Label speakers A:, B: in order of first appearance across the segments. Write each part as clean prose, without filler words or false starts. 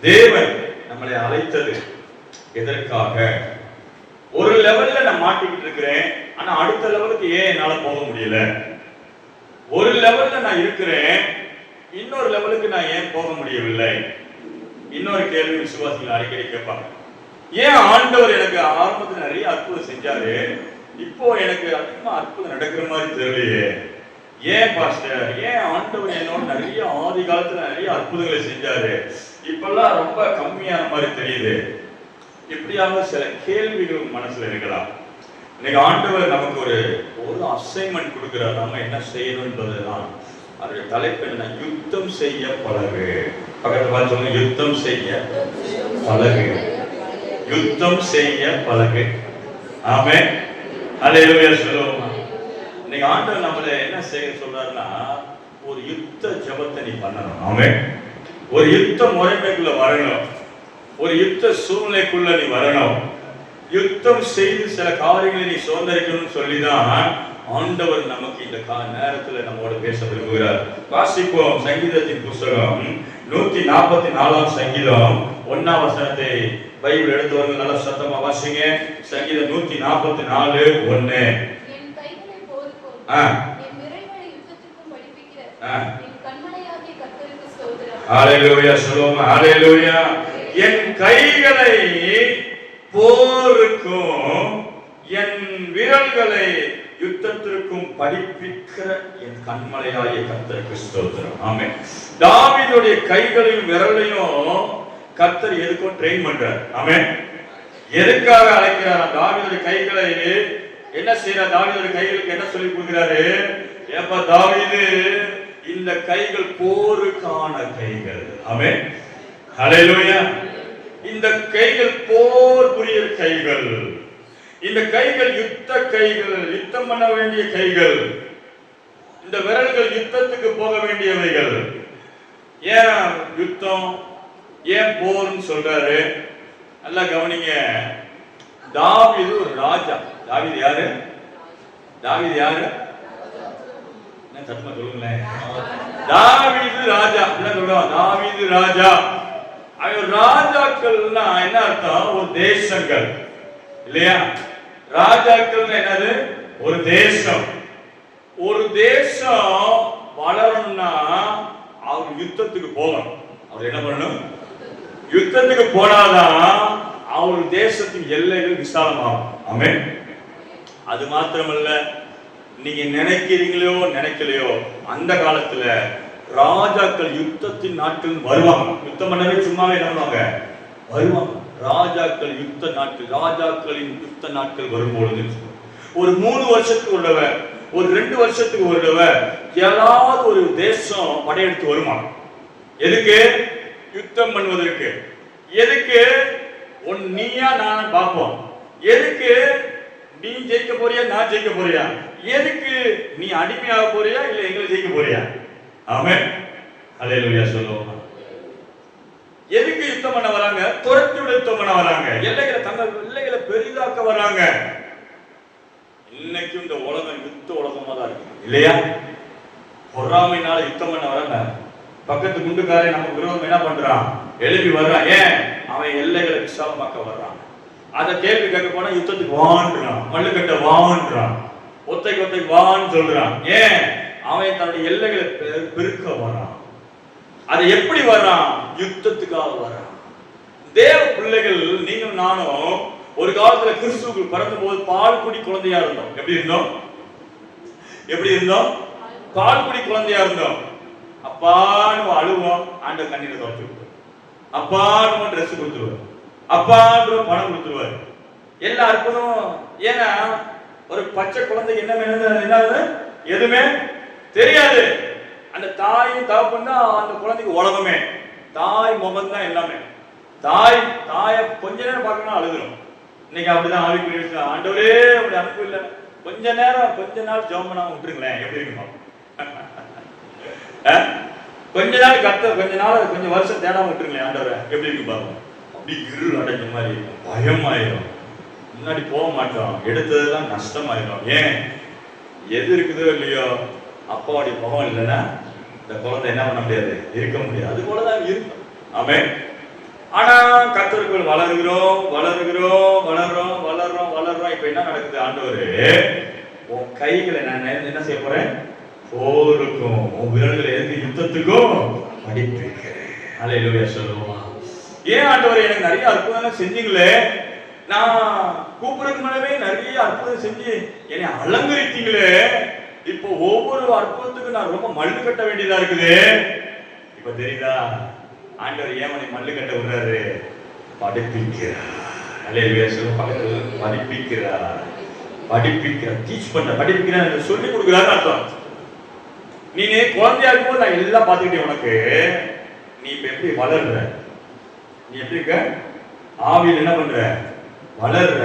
A: தேவன் நம்மளை அழைத்தது எதற்காக? ஒரு லெவல்ல நான் மாட்டிக்கிட்டு இருக்கிறேன், ஆனா அடுத்த லெவலுக்கு ஏன் என்னால போக முடியல? ஒரு லெவல்ல நான் இருக்கிறேன், இன்னொரு லெவலுக்கு நான் ஏன் போக முடியவில்லை? இன்னொரு கேள்வி விசுவாசிகள் அடிக்கடி கேட்பாங்க. ஏன் ஆண்டவர் எனக்கு ஆரம்பத்தில் நிறைய அற்புதம் செஞ்சாரு, இப்போ எனக்கு அதிகமா அற்புதம் நடக்கிற மாதிரி தெரியலையே? ஏன் பாஸ்டர், ஏன் ஆண்டவர் என்னோட நிறைய ஆதி காலத்துல நிறைய அற்புதங்களை செஞ்சாரு, இப்பெல்லாம் ரொம்ப கம்மியான மாதிரி தெரியுது? இப்படியாக சில கேள்விகள் மனசுல இருக்கலாம். இன்னைக்கு ஆண்டவர் நமக்கு ஒரு அசைன்மெண்ட் கொடுக்கிறார், நம்ம என்ன செய்யணும் என்பதுதான். அதோட தலைப்பு என்ன? யுத்தம் செய்ய பழகு. பக்கத்துல பார்த்து சொல்லுங்க, யுத்தம் செய்ய பழகு. யுத்தம் செய்ய பழகு. ஆமென். அல்லேலூயா சொல்லுவோமா? இன்னைக்கு ஆண்டவர் நம்மளை என்ன செய்ய சொல்றாருன்னா, ஒரு யுத்த ஜெபத்தை நீ பண்ணணும். ஆமென். ஒரு யுத்த முறைமைக்குள்ள வரணும், ஒரு யுத்த சூழ்நிலைக்குள்ள நீ வரணும். யுத்தம் செய்து சில காரியங்களை நீ சுதந்திரிக்கணும்னு சொல்லிதான் ஆண்டவர் நமக்கு இந்த நேரத்துல நம்மோட பேச விரும்புகிறார். வாசிப்போம் சங்கீதத்தின் புஸ்தகம் 144 சங்கீதம் 1 வசனத்தை பைபிள் எடுத்தவர்கள் நல்ல சத்தமா வாசிங்க. சங்கீதம் 144 1.
B: என் கைகளை போருக்கும் என் விரல்களை யுத்தத்திற்கும் படிப்பிக்கிற என் கண்மலையாகிய கர்த்தருக்கு ஸ்தோத்திரம்.
A: ஹalleluya சொல்லுவோம். ஹalleluya. என் கைகளை போருக்கும் என் விரல்களை யுத்தத்திற்கும் படிப்பிக்கிற என் கண்மலையாகிய கர்த்தருக்கு ஸ்தோத்திரம். ஆமென். தாவீதுடைய கைகளையும் விரலையும் கர்த்தர் எதுக்கும் ட்ரெயின் பண்றார். ஆமென். எதுக்காக அழைக்கிறார்? தாவீதுடைய கைகளை என்ன செய்யறார்? தாவீதுடைய கைகளுக்கு என்ன சொல்லி கொடுக்கிறாரு? ஏப்பா தாவீது, இந்த கைகள் போருக்கான கைகள். ஆமென். ஹalleluya. இந்த கைகள் போர் புரிய கைகள். இந்த கைகள் யுத்த கைகள், யுத்தம் பண்ண வேண்டிய கைகள். இந்த விரல்கள் யுத்தத்துக்கு போக வேண்டியவைகள். ஏன் யுத்தம், ஏன் போர்னு சொல்றாரு? நல்லா கவனிங்க. தாவீது ஒரு ராஜா. தாவீது யாரு? தாவீது யாரு? என்ன சத்தமா சொல்லுங்களேன். தாவீது ராஜா. என்ன சொல்றோம்? தாவீது ராஜா. அவன் ராஜாக்கள்னா என்ன அர்த்தம்? ஒரு தேசங்கள் இல்லையா? ராஜாக்கள் என்னது? ஒரு தேசம். ஒரு தேசம் வளரணும்னா அவர் யுத்தத்துக்கு போகணும். அவர் என்ன பண்ணணும்? யுத்தத்துக்கு போனாதான் அவர் தேசத்தின் எல்லைகள் விசாலமாகும். ஆமென். அது மாத்திரமல்ல, நீங்க நினைக்கிறீங்களோ நினைக்கலையோ, அந்த காலத்துல ராஜாக்கள் யுத்தத்தின் நாட்கள் வருவாங்க. யுத்தம் பண்ணவே சும்மாவே என்ன பண்ணுவாங்க? வருவாங்க. ராஜாக்கள் யுத்த நாட்கள், ராஜாக்களின் யுத்த நாட்கள் வரும்பொழுது ஒரு 3 வருஷத்துக்கு ஒரு தடவை, ஒரு 2 வருஷத்துக்கு ஒரு தடவை ஏதாவது ஒரு தேசம் படையெடுத்து வருமா? எதுக்கு? யுத்தம் பண்ணுவதற்கு. எதுக்கு? நீயா நான் பார்ப்போம். எதுக்கு? நீ ஜெயிக்க போறியா, நான் ஜெயிக்க போறியா? எதுக்கு? நீ அடிமையாக போறியா, இல்ல எங்களை ஜெயிக்க போறியா? ஆமென். ஹalleluya சொல்லுவோம். எதுக்கு யுத்தம் பண்ண வராங்க? துரத்தி விட யுத்தம் பண்ண வராங்க. எல்லைகளை, தங்கள் எல்லைகளை பெரிதாக்க வராங்க. இன்னைக்கு இந்த உலகம் யுத்த உலகமா தான் இருக்கு இல்லையா? பொறாமைனால யுத்தம் பண்ண வராங்க. பக்கத்து குண்டுக்காரன் நம்ம விரோதம் என்ன பண்றான்? எழுப்பி வர்றான். ஏன்? அவன் எல்லைகளை விசாலமாக்க வர்றான். அதை கேள்வி கேட்க போனா யுத்தத்துக்கு வான்றான், மல்லுக்கட்ட வான்றான், ஒத்தைக்கு வான்னு சொல்றான். ஏன்? அவன் தன்னுடைய எல்லைகளை பெருக்க வர்றான். அதை எப்படி வர்றான்? யுத்தத்துக்காக வர்றான். தேவ பிள்ளைகள் நீங்களும் நானும் ஒரு காலத்துல கிறிஸ்துவுக்குள் பிறந்த போது பால்குடி குழந்தையா இருந்தோம். எப்படி இருந்தோம்? எப்படி இருந்தோம்? பால்குடி குழந்தையா இருந்தோம். அப்பான்னு அழுவோம், ஆண்டவர் கண்ணீரை துடைச்சு விடுவார். அப்பான்னு ட்ரெஸ் கொடுத்துருவார், அப்பான்னு பணம் கொடுத்துருவார். எல்லா அற்புதம். ஏன்னா ஒரு பச்சை குழந்தைக்கு என்ன எதுவுமே தெரியாது. அந்த தாயும் தகப்பன் தான் அந்த குழந்தைக்கு உலகமே. தாய் முகம் தான் எல்லாமே. தாய கொஞ்ச நேரம் பார்க்கணும் அழுகிறோம். இன்னைக்கு அப்படிதான் ஆவிக்குரிய ஆண்டவரே அப்படி அனுப்பு இல்லை, கொஞ்ச நாள் ஜெபம் பண்ணாம விட்டுருங்களேன், எப்படி இருக்குமா? கொஞ்ச நாள் கொஞ்சம் வருஷம் தேடாம விட்டுருங்களேன் ஆண்டவரை, எப்படி இருக்கு பாருங்க. அப்படி இருள் அடைஞ்ச மாதிரி இருக்கும், பயமாயிரும், முன்னாடி போக மாட்டோம், எடுத்ததெல்லாம் நஷ்டமாயிரும். ஏன்? எது இருக்குதோ இல்லையோ, அப்பாவுடைய முகம் இல்லைன்னா இந்த குழந்தை என்ன பண்ண முடியாது, இருக்க முடியாது. அது போலதான் இருக்கும். ஆமென். ஆனா கர்த்தருக்குள் வளர்கிறோம் இப்ப என்ன நடக்குது? ஆண்டவரு உன் கைகளை நான் என்ன செய்ய போறேன்? போருக்கும் உன் விரல்களை எதிர்த்து யுத்தத்துக்கும் படிப்பிக்கிறேன். அல்லேலூயா சொல்லுவோமா? ஏன் ஆண்டவரே எனக்கு நிறைய அற்புதம் செஞ்சீங்களே, நான் கூப்பிடுறதுக்கு மேலவே நிறைய அற்புதம் செஞ்சு என்னை அலங்கரித்தீங்களே, இப்போ ஒவ்வொரு அற்புதத்துக்கும் நான் ரொம்ப மல்லு கட்ட வேண்டியதா இருக்குது. இப்ப தெரியுதா ஆண்டவர் ஏன் மல்லு கட்ட விடுறாரு? படிப்பிக்கிறார். அல்லேலூயா சொல்லுங்க. பக்கத்துல படிப்பிக்கிறார், டீச் பண்ற, படிப்பிக்கிறார், சொல்லி கொடுக்கிறாரு அர்த்தம். நீ குழந்தையா இருக்கும்போது நான் எல்லாம் பார்த்துக்கிட்டேன். உனக்கு நீ இப்ப எப்படி வளர்ற, நீ எப்படி இருக்க, ஆவியில் என்ன பண்ற, வளர்ற.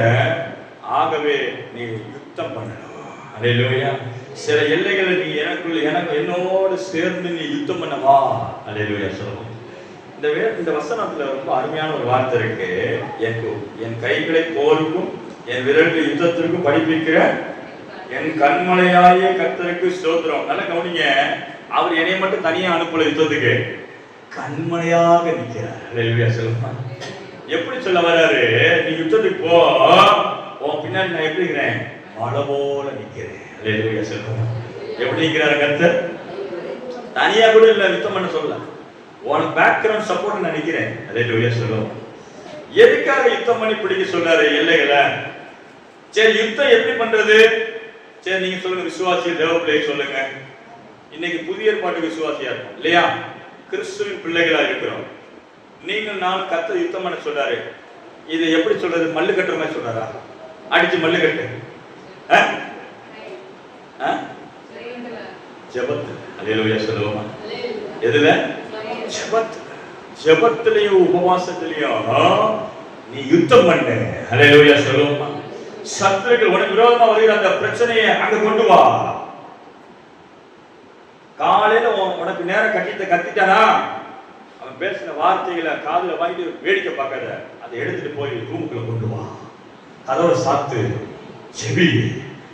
A: ஆகவே நீ யுத்தம் பண்ணணும். அல்லேலூயா. சில எல்லைகளை நீ என்னோடு சேர்ந்து நீ யுத்தம் பண்ணவா. அல்லேலூயா சொல்லுவோம். இந்த வசனத்துல ரொம்ப அருமையான ஒரு வார்த்தை இருக்கு. என் கைகளை போருக்கும் என் விரல்கள் யுத்தத்திற்கும் படிப்பிக்கிற என் கண்மலையாய கர்த்தருக்கு ஸ்தோத்திரம். நல்லா கவனிங்க. அவர் என்னை மட்டும் தனியா அனுப்பல யுத்தத்துக்கு, கண்மலையாக நிற்கிறார். அல்லேலூயா சொல்லுமா? எப்படி சொல்ல வர்றாரு? நீ யுத்தத்துக்கு போ, உன் பின்னாடி நான் எப்படி இருக்கிறேன்? மழை போல நிற்கிறேன். அல்லேலூயா சொல்லுமா? எப்படி நிற்கிறாரு கர்த்தர்? தனியா கூட இல்ல, யுத்தம் பண்ண சொல்ல, உனக்கு பேக்ரவுண்ட் சப்போர்ட் நான் நிற்கிறேன். அல்லேலூயா சொல்லுவோம். எதுக்காக யுத்தம் பண்ணி பிடிக்க சொல்றாரு எல்லைகளை? சரி, யுத்தம் எப்படி பண்றது? சரி, நீங்க சொல்லுங்க. விசுவாசிகள் தேவப்பிள்ளையை சொல்லுங்க. இன்னைக்கு புதிய ஏற்பாட்டு விசுவாசியா இருக்கும் இல்லையா? கிறிஸ்துவின் பிள்ளைகளா இருக்கிறோம். நீங்கள் நான் கர்த்தர் யுத்தம் பண்ண சொல்றாரு. இது எப்படி சொல்றது? மல்லு கட்டுற மாதிரி சொல்றாரா? அடிச்சு மல்லு கட்டு. ஜெபத்து. அல்லேலூயா சொல்லுவோமா? எதுல? ஜெபத்து. ஜெபத்திலையும் உபவாசத்திலையும் நீ யுத்தம் பண்ணு. அல்லேலூயா சொல்லுவோமா? சத்துருக்கள் உனக்கு விரோதமா வருகிற அந்த பிரச்சனையை அங்க கொண்டு வா. காலையில உனக்கு நேரம் கத்திட்டானா, அவன் பேசின வார்த்தைகளை காதுல வாங்கிட்டு வேடிக்கை பார்க்காத, அதை எடுத்துட்டு போய் ரூமுக்குள்ள கொண்டு வா. கதவை சாத்து, ஜெபி,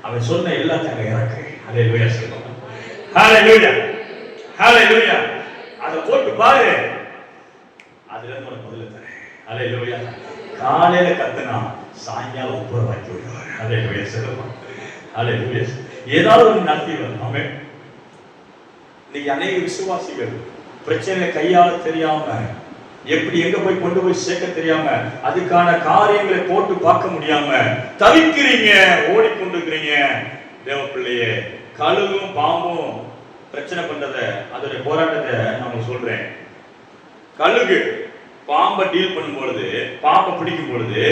A: அவன் சொன்ன எல்லாத்தையும் அங்க இறக்கு. அல்லேலூயா சொல்லுவோம். ஹல்லேலூயா, ஹல்லேலூயா. அதை போட்டு பாரு, அதுல இருந்து உனக்கு பதில் தரேன். அல்லேலூயா. காலையில கத்துனா சாயங்காலம் ஒப்புரவாக்கி விடுவார். அல்லேலூயா சொல்லுவோம். அல்லேலூயா. ஏதாவது ஒரு நடத்தி வரும். ஆமென். இன்னைக்கு அநேக விசுவாசிகள் பிரச்சனை கையாள தெரியாம, எப்படி எங்க போய் கொண்டு போய் சேர்க்க தெரியாம, அதுக்கான காரியங்களை போட்டு பார்க்க முடியாம தவிக்கிறீங்க, ஓடிக்கொண்டிருக்கிறீங்க. தேவ பிள்ளையே, கழுகும் பாம்பும் பிரச்சனை பண்றத, அதோட போராட்டத்தை நான் சொல்றேன். கழுகு பாம்பை டீல் பண்ணும் பொழுது, பாம்பை பிடிக்கும் பொழுது,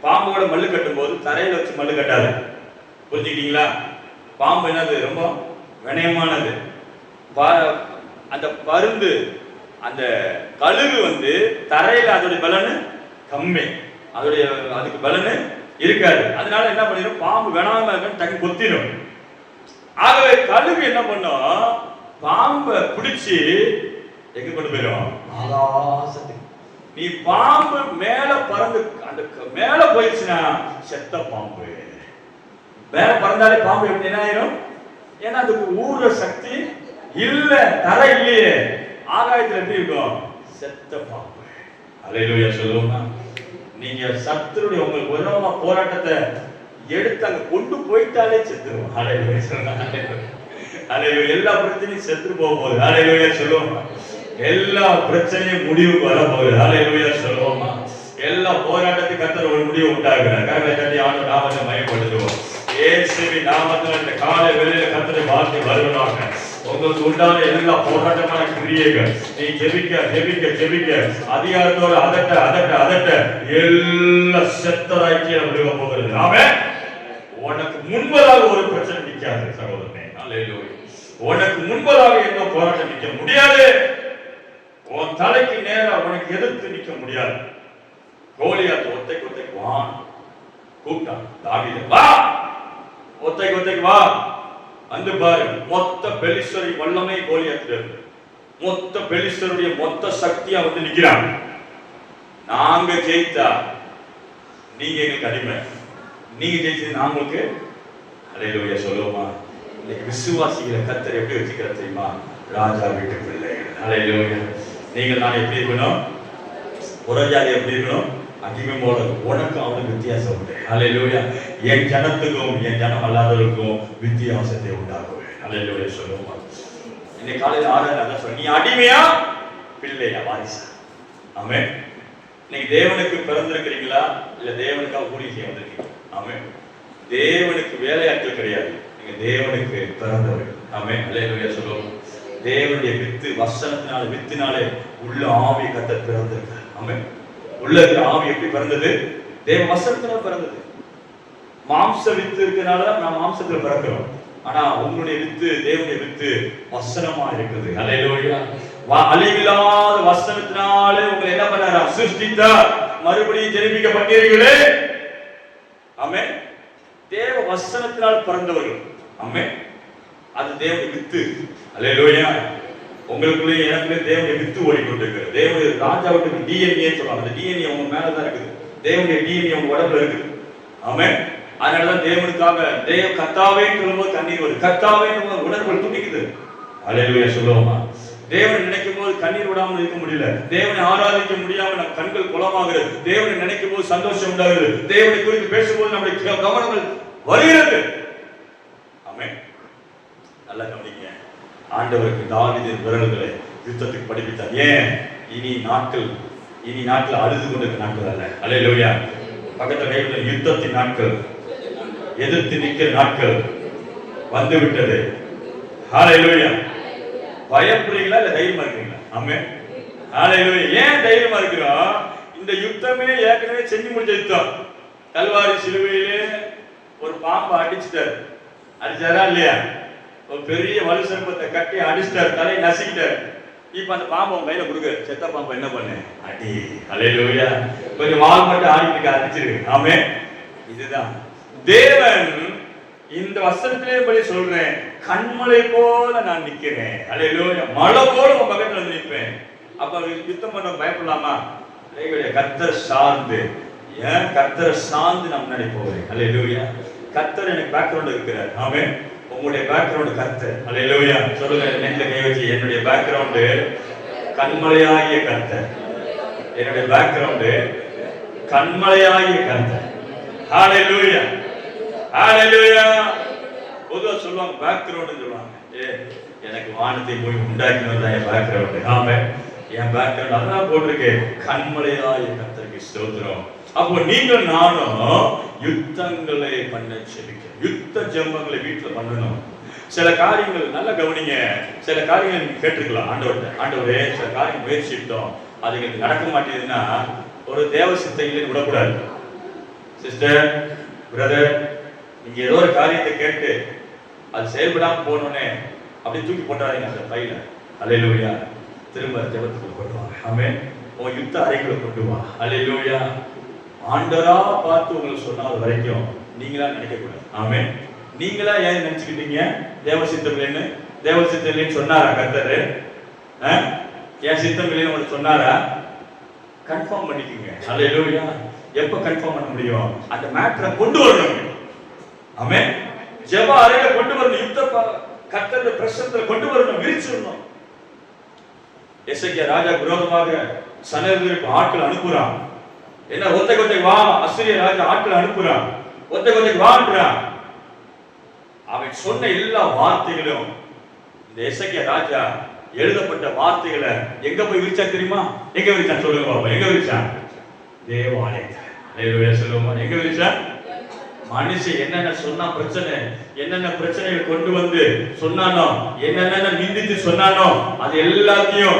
A: பாம்போட மல்லு கட்டும் போது தரையில வச்சு மல்லு கட்டாது. புரிஞ்சுக்கிட்டீங்களா? பாம்பு என்னது? ரொம்ப வினயமானது. அந்த பருந்து, அந்த கழுகு தரையில அதோடைய பலனு கம்மி, அதுக்கு பலனு இருக்காது. அதனால என்ன பண்ணிடும்? பாம்பு வேணாம டக்கு கொத்திடும். ஆகவே கழுகு என்ன பண்ணும்? பாம்பை பிடிச்சி எங்க கொண்டு போயிடும்? ஆகாசத்துக்கு. நீ பாம்பு மேல பறந்து அந்த மேல போயிடுச்சுன்னா செத்த பாம்பு. மேல பறந்தாலே பாம்பு எப்படி என்ன ஆயிரும்? ஏன்னா அதுக்கு ஊற சக்தி இல்ல, தரை இல்லையே. ஆகாயத்துல எப்படி இருக்கும்? செத்த பாம்பு. அல்லேலூயா சொல்லுவோமா? நீங்க சத்துருடைய உங்களுக்கு விரோதமா போராட்டத்தை எடுத்து அங்க கொண்டு போயிட்டாலே செத்துருவோம். அல்லேலூயா சொல்லுங்க. அல்லேலூயா. எல்லா பிரச்சனையும் செத்து போக போகுது. அல்லேலூயா சொல்லுவோமா? எல்லா பிரச்சனையும் முடிவுக்கு வர போகுது. அல்லேலூயா சொல்லுவோமா? எல்லா போராட்டத்துக்கு கர்த்தர் ஒரு முடிவு உண்டாக்குறார். கர்த்தரை கட்டி ஆண்டவர் நாமத்தை மகிமைப்படுத்துவோம். இயேசுவின் நாமத்தில் இந்த காலை வேளையில கர்த்தரை வார்த்தை வருவதாக. உங்களுக்கு உண்டான எல்லா போராட்டமான கிரியைகள் நீ ஜெபிக்க ஜெபிக்க ஜெபிக்க அதிகாரத்தோட அதட்ட எல்லா செத்தராக்கி விழுக போகிறது. ஆமென். உனக்கு முன்பதாக ஒரு பிரச்சனை நிற்காது சகோதரனே. அல்லேலூயா. உனக்கு முன்பதாக எந்த போராட்டம் நிற்க முடியாது. உன் தலைக்கு நேரா உனக்கு எதிர்த்து நிற்க முடியாது. கோலியாத் ஒத்தைக்கு வா கூப்பிட்டான் தாவீதை. வா, ஒத்தைக்கு வா, வந்து பாரு. மொத்த பெலிஸ்தரின் வல்லமை கோலியாத்துல இருக்கு. மொத்த பெலிஸ்தருடைய மொத்த சக்தியா நிக்கிறான். நாங்க ஜெயித்தா நீங்க எங்களுக்கு அடிமை, நீங்க ஜெயிச்சது நாங்களுக்கு. அல்லேலூயா சொல்லுவோமா? இன்னைக்கு விசுவாசிகளை கர்த்தர் எப்படி வச்சுக்கிற தெரியுமா? ராஜா வீட்டு பிள்ளைகள். அல்லேலூயா. நீங்கள் நான் எப்படி இருக்கணும்? புறஜாதி எப்படி இருக்கணும்? அடிமை போல. உனக்கு அவனுக்கு வித்தியாசம் உண்டு. ஹல்லேலூயா. என் ஜனத்துக்கும் என் ஜனம் அல்லாதவருக்கும் வித்தியாசத்தை உண்டாக்குவேன். ஹல்லேலூயா சொல்லுவோம். இன்னைக்கு காலையில் ஆராதனை சொல்ல, நீ அடிமையா பிள்ளையா வாரிசா? ஆமென். நீங்க தேவனுக்கு பிறந்திருக்கிறீங்களா இல்ல தேவனுக்காக ஊழியம் செய்ய வந்திருக்கீங்களா? ஆமென். தேவனுக்கு வேலையாட்கள் கிடையாது, நீங்க தேவனுக்கு பிறந்தவர்கள். ஆமென். ஹல்லேலூயா சொல்லுவோம். தேவனுடைய வித்து, வசனத்தினால வித்தினாலே உள்ள ஆவி கர்த்தர் பிறந்திருக்கார். ஆமென். உள்ள இருக்கிற ஆவி எப்படி பிறந்தது? தேவ வசனத்தினால பிறந்தது. மாம்ச வித்து இருக்கிறனால நாம் மாம்சத்துல பிறக்கிறோம். ஆனா உங்களுடைய வித்து, தேவனுடைய வித்து வசனமா இருக்குது. ஹல்லேலூயா. அழிவில்லாத வசனத்தினாலே உங்களை என்ன பண்ணாரா? சிருஷ்டித்தார். மறுபடியும் ஜெனிப்பிக்கப்பட்டீர்களே. ஆமென். தேவ வசனத்தினால் பிறந்தவர்கள். ஆமென். அது தேவனுடைய வித்து. ஹல்லேலூயா. உங்களுக்குள்ளே எனக்குள்ளே தேவனுடைய வித்து ஓடிக்கொண்டிருக்கிறது. தேவனுடைய ராஜாவுக்கு டிஎன்ஏ சொல்றாங்க. அந்த டிஎன்ஏ உங்க மேலதான் இருக்குது. தேவனுடைய டிஎன்ஏ உங்க உடம்புல இருக்குது. ஆமென். அதனாலதான் தேவனுக்காக கர்த்தாவே சொல்லும்போது கண்ணீர் வருது. கர்த்தாவே உணர்வுகள் துடிக்குது. ஹல்லேலூயா சொல்லுவோமா? தேவனை நினைக்கும் போது கண்ணீர் விடாமல் இருக்க முடியல. தேவனை ஆராதிக்க முடியாம நம்ம கண்கள் குளமாகிறது. தேவனை நினைக்கும் போது சந்தோஷம் உண்டாகுது. தேவனை குறித்து பேசும்போது நம்முடைய கவனங்கள் வருகிறது. ஆமென். நல்லா கவனிங்க. ஆண்டவருக்கு தாவீதின் விரல்களை யுத்தத்துக்கு படிப்பித்தார். ஏன்? இனி நாட்கள் அழுது கொண்டிருக்க நாட்கள் அல்ல. ஹல்லேலூயா. பக்கத்துல கைவிட யுத்தத்தின் நாட்கள், எதிர்த்து நிற்கிற நாட்கள் வந்து விட்டது. ஹல்லேலூயா. பயப்படுறீங்களா இல்ல தைரியமா இருக்கீங்களா? ஆமென். ஹல்லேலூயா. ஏன் தைரியமா இருக்கிறோம்? இந்த யுத்தமே ஏற்கனவே செஞ்சு முடிச்ச யுத்தம். கல்வாரி சிலுவையிலே ஒரு பாம்பை அடிச்சிட்டார். அடிச்சாரா இல்லையா? ஒரு பெரிய வலு சர்ப்பத்தை கட்டி அடிச்சிட்டார், தலை நசுக்கிட்டார். இப்ப அந்த பாம்பை உங்க கையில கொடுக்க, செத்த பாம்பை என்ன பண்ணு? அடி. ஹல்லேலூயா. கொஞ்சம் வால் மட்டும் ஆடிட்டு அடிச்சிரு. ஆமென். இதுதான் தேவன். இந்த வசனத்திலே படி சொல்றேன், கண்மலை போல நான் நிக்கிறேன். ஹல்லேலூயா. மலை போல உங்க பக்கத்துல வந்து நிற்பேன். அப்ப யுத்தம் பண்ண பயப்படலாமா? கர்த்தர் சார்ந்து, ஏன் கர்த்தரை சார்ந்து நான் முன்னாடி போகிறேன். ஹல்லேலூயா. கர்த்தர் எனக்கு பேக்ரவுண்ட் இருக்கிறார். ஆமென். உங்களுடைய பேக்ரவுண்ட் கர்த்தர். ஹல்லேலூயா சொல்லுங்க. நெஞ்சில கை வச்சு, என்னுடைய பேக்ரவுண்ட் கண்மலையாகிய கர்த்தர். என்னுடைய பேக்ரவுண்ட் கண்மலையாகிய கர்த்தர். ஹல்லேலூயா. ஹல்லேலூயா. பொதுவா சொல்லுவாங்க பேக்ரவுண்ட் சொல்லுவாங்க. எனக்கு வானத்தை போய் உண்டாக்கினது தான் என் பேக்ரவுண்ட். ஆமென். என் பேக்ரவுண்ட் அதான் போட்டிருக்கேன், கண்மலையாகிய கர்த்தருக்கு ஸ்தோத்திரம். அப்போ நீங்கள் நானும் யுத்தங்களை பண்ண செபிக்க, யுத்த ஜெபங்களை வீட்டுல பண்ணணும். சில காரியங்கள் நல்லா கவனிங்க. சில காரியங்கள் நீங்க கேட்டிருக்கலாம் ஆண்டவரே சில காரியம் முயற்சிட்டோம், அது எங்களுக்கு நடக்க மாட்டேங்குதுன்னா ஒரு தேவ சித்தையில விடக்கூடாது. சிஸ்டர், பிரதர், நீங்க ஏதோ ஒரு காரியத்தை கேட்டு அது செயல்படாம போனோன்னே அப்படி தூக்கி போட்டாதீங்க அந்த பையில. ஹல்லேலூயா. திரும்ப ஜெபத்துக்கு கொண்டு வாங்க. ஆமென். உன் யுத்த அறைகளை கொண்டு வா. ஹல்லேலூயா. ஆண்டவரா பார்த்து உங்களுக்கு சொன்னால் வரைக்கும் நீங்களா நினைக்க கூடாது. ஆமென். நீங்களா ஏன் நினைச்சுக்கிட்டீங்க தேவ சித்தம் இல்லைன்னு? தேவ சித்தம் இல்லைன்னு சொன்னாரா கர்த்தர்? ஏன் சித்தம் இல்லைன்னு உங்களுக்கு சொன்னாரா? கன்ஃபார்ம் பண்ணிக்கோங்க. ஹல்லேலூயா. எப்ப கன்ஃபார்ம் பண்ண முடியும்? அந்த மேட்டரை கொண்டு வரணும். ஆமென். ஜெப அறையில கொண்டு வரணும். யுத்த கர்த்தருடைய பிரசன்னத்துல கொண்டு வரணும், விரிச்சிடணும். எசேக்கியா ராஜா விரோதமாக சனேரியாவுக்கு ஆட்கள் அனுப்புறான். என்ன ஒத்தை வா, அசீரிய ராஜா ஆட்கள் அனுப்புறான். ஒத்தை வான்றான். அவன் சொன்ன எல்லா வார்த்தைகளும் இந்த எசேக்கியா ராஜா எழுதப்பட்ட வார்த்தைகளை எங்க போய் விரிச்சா தெரியுமா? எங்க விரிச்சான் சொல்லுங்க பாப்பா. எங்க விரிச்சான்? தேவாலயத்துல. ஹல்லேலூயா சொல்லுமா. எங்க விரிச்சான்? மனுஷன் என்னென்ன சொன்னா பிரச்சனை, என்னென்ன பிரச்சனைகள் கொண்டு வந்து சொன்னானோ, என்னென்ன நிந்தித்து சொன்னானோ, அது எல்லாத்தையும்